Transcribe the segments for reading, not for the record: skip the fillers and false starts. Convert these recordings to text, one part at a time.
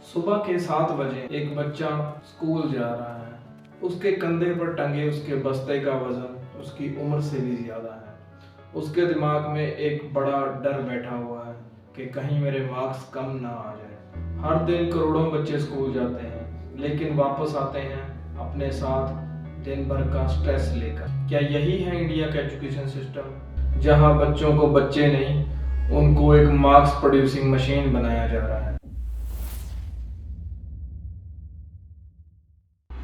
सुबह के 7 बजे एक बच्चा स्कूल जा रहा है। उसके कंधे पर टंगे उसके बस्ते का वजन उसकी उम्र से भी ज्यादा है। उसके दिमाग में एक बड़ा डर बैठा हुआ है कि कहीं मेरे मार्क्स कम ना आ जाए। हर दिन करोड़ों बच्चे स्कूल जाते हैं, लेकिन वापस आते हैं अपने साथ दिन भर का स्ट्रेस लेकर। क्या यही है इंडिया का एजुकेशन सिस्टम, जहां बच्चों को बच्चे नहीं, उनको एक मार्क्स प्रोड्यूसिंग मशीन बनाया जा रहा है?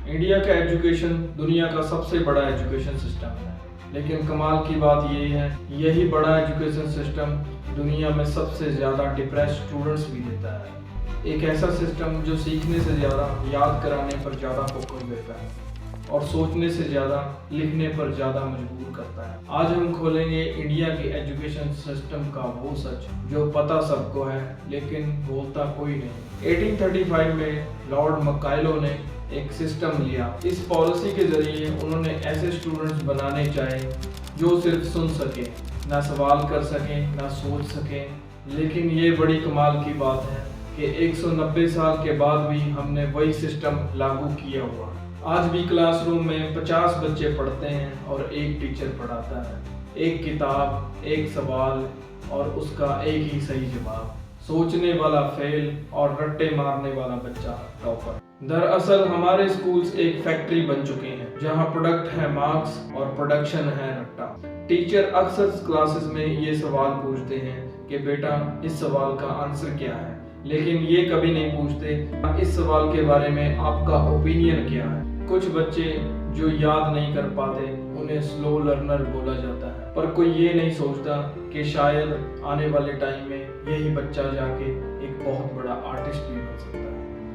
इंडिया का एजुकेशन दुनिया का सबसे बड़ा एजुकेशन सिस्टम है, लेकिन कमाल की बात यही है, यही बड़ा एजुकेशन सिस्टम दुनिया में सबसे ज़्यादा डिप्रेस्ड स्टूडेंट्स भी देता है। एक ऐसा सिस्टम जो सीखने से ज़्यादा याद कराने पर ज़्यादा फोकस देता है और सोचने से ज़्यादा लिखने पर ज़्यादा मजबूर करता है। आज हम खोलेंगे इंडिया के एजुकेशन सिस्टम का वो सच जो पता सबको है लेकिन बोलता कोई नहीं। 1835 में लॉर्ड मकाइलो ने एक सिस्टम लिया। इस पॉलिसी के जरिए उन्होंने ऐसे स्टूडेंट्स बनाने चाहे जो सिर्फ सुन सके, ना सवाल कर सके, ना सोच सके। लेकिन ये बड़ी कमाल की बात है कि 190 साल के बाद भी हमने वही सिस्टम लागू किया हुआ। आज भी क्लासरूम में 50 बच्चे पढ़ते हैं और एक टीचर पढ़ाता है। एक किताब, एक सवाल और उसका एक ही सही जवाब। सोचने वाला फेल और रट्टे मारने वाला बच्चा टॉपर। दरअसल हमारे स्कूल्स एक फैक्ट्री बन चुके हैं जहां प्रोडक्ट है मार्क्स और प्रोडक्शन है रट्टा। टीचर अक्सर क्लासेस में ये सवाल पूछते हैं कि बेटा इस सवाल का आंसर क्या है, लेकिन ये कभी नहीं पूछते इस सवाल के बारे में आपका ओपिनियन क्या है। कुछ बच्चे जो याद नहीं कर पाते उन्हें स्लो लर्नर बोला जाता है, पर कोई ये नहीं सोचता कि शायद आने वाले टाइम में यही बच्चा जाके एक बहुत बड़ा आर्टिस्ट भी बन सकता है।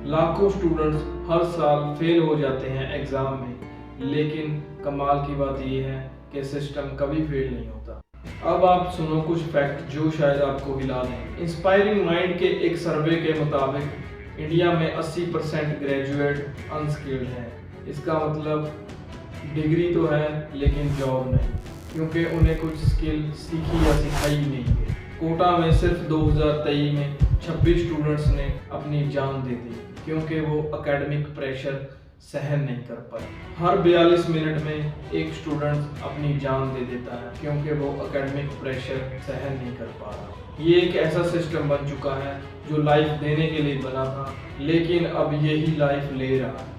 लाखों स्टूडेंट्स हर साल फेल हो जाते हैं एग्जाम में, लेकिन कमाल की बात यह है कि सिस्टम कभी फेल नहीं होता। अब आप सुनो कुछ फैक्ट जो शायद आपको हिला दें। इंस्पायरिंग माइंड के एक सर्वे के मुताबिक इंडिया में 80% ग्रेजुएट अनस्किल्ड हैं। इसका मतलब डिग्री तो है लेकिन जॉब नहीं, क्योंकि उन्हें कुछ स्किल सीखी या सिखाई नहीं गई। कोटा में सिर्फ 2023 में 26 स्टूडेंट्स ने अपनी जान दे दी क्योंकि वो एकेडमिक प्रेशर सहन नहीं कर पाए। हर 42 मिनट में एक स्टूडेंट अपनी जान दे देता है क्योंकि वो एकेडमिक प्रेशर सहन नहीं कर पा रहा। ये एक ऐसा सिस्टम बन चुका है जो लाइफ देने के लिए बना था, लेकिन अब यही लाइफ ले रहा है।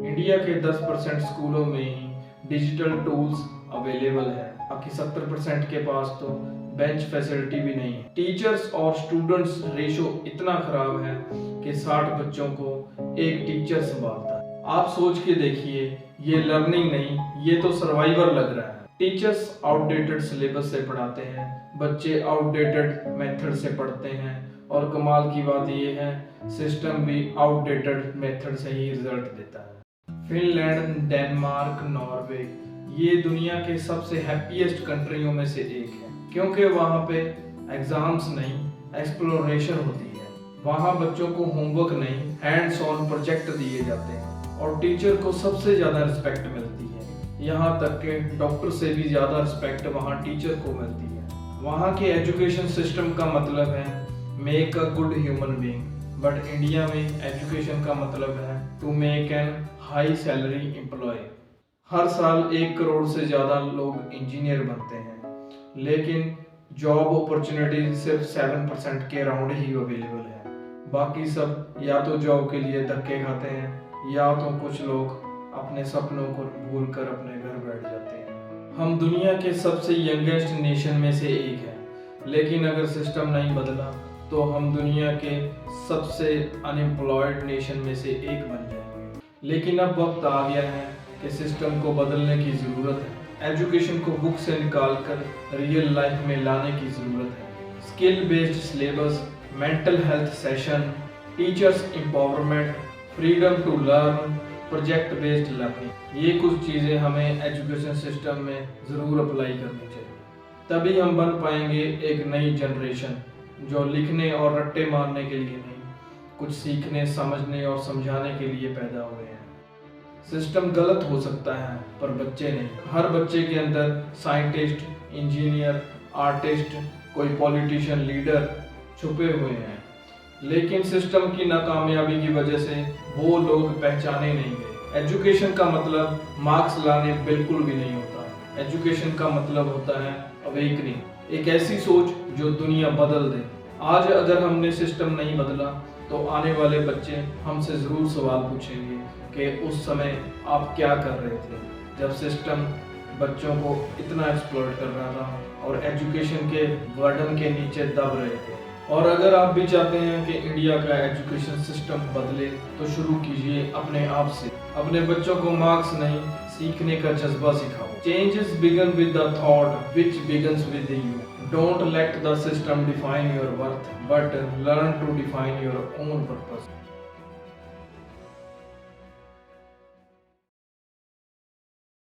इंडिया के 10% स्कूलों में ही डिजिटल टूल्स अवेलेबल है, बाकी 70% के पास तो बेंच फैसिलिटी भी नहीं है। टीचर्स और स्टूडेंट्स रेशो इतना खराब है कि 60 बच्चों को एक टीचर संभालता है। आप सोच के देखिए, ये लर्निंग नहीं, ये तो सर्वाइवर लग रहा है। टीचर्स आउटडेटेड सिलेबस से पढ़ाते हैं, बच्चे आउटडेटेड मेथड से पढ़ते हैं और कमाल की बात ये है सिस्टम भी आउटडेटेड मेथड से ही रिजल्ट देता है। फिनलैंड, डेनमार्क, नॉर्वे ये दुनिया के सबसे हैप्पीएस्ट कंट्रियों में से एक है क्योंकि वहाँ पे एग्जाम्स नहीं, एक्सप्लोरेशन होती है। वहाँ बच्चों को होमवर्क नहीं, हैंड्स ऑन प्रोजेक्ट दिए जाते हैं और टीचर को सबसे ज़्यादा रिस्पेक्ट मिलती है। यहाँ तक कि डॉक्टर से भी ज़्यादा रिस्पेक्ट वहाँ टीचर को मिलती है। वहाँ के एजुकेशन सिस्टम का मतलब है make a good human being, but India में एजुकेशन का मतलब है to make an high salary employ. हर साल 1 करोड़ से ज़्यादा लोग इंजीनियर बनते हैं, लेकिन जॉब अपॉर्चुनिटी सिर्फ 7% के अराउंड ही अवेलेबल है। बाकी सब या तो जॉब के लिए धक्के खाते हैं या तो कुछ लोग अपने सपनों को भूल कर अपने घर बैठ जाते हैं। हम दुनिया के सबसे यंगेस्ट नेशन में से एक है, लेकिन अगर सिस्टम नहीं बदला तो हम दुनिया के सबसे अनएम्प्लॉयड नेशन में से एक बन जाएंगे। लेकिन अब वक्त आ गया है कि सिस्टम को बदलने की ज़रूरत है। एजुकेशन को बुक से निकाल कर रियल लाइफ में लाने की ज़रूरत है। Skill based syllabus, mental health session, teachers empowerment, freedom to learn, project based learning, ये कुछ चीज़ें हमें एजुकेशन सिस्टम में ज़रूर अप्लाई करनी चाहिए। तभी हम बन पाएंगे एक नई जनरेशन जो लिखने और रट्टे मारने के लिए नहीं, कुछ सीखने, समझने और समझाने के लिए पैदा हुए हैं। सिस्टम गलत हो सकता है पर बच्चे नहीं। हर बच्चे के अंदर साइंटिस्ट, इंजीनियर, आर्टिस्ट, कोई पॉलिटिशियन, लीडर छुपे हुए हैं। लेकिन सिस्टम की नाकामयाबी की वजह से वो लोग पहचाने नहीं गए। एजुकेशन का मतलब मार्क्स लाने बिल्कुल भी नहीं होता। एजुकेशन का मतलब होता है अवेकनिंग, एक ऐसी सोच जो दुनिया बदल दे। आज अगर हमने सिस्टम नहीं बदला तो आने वाले बच्चे हमसे ज़रूर सवाल पूछेंगे कि उस समय आप क्या कर रहे थे जब सिस्टम बच्चों को इतना एक्सप्लॉइट कर रहा था और एजुकेशन के बर्डन के नीचे दब रहे थे। और अगर आप भी चाहते हैं कि इंडिया का एजुकेशन सिस्टम बदले तो शुरू कीजिए अपने आप से। अपने बच्चों को मार्क्स नहीं, सीखने का जज्बा सिखाओ। Changes begin with the thought which begins with you. Don't let the system define your worth, but learn to define your own purpose.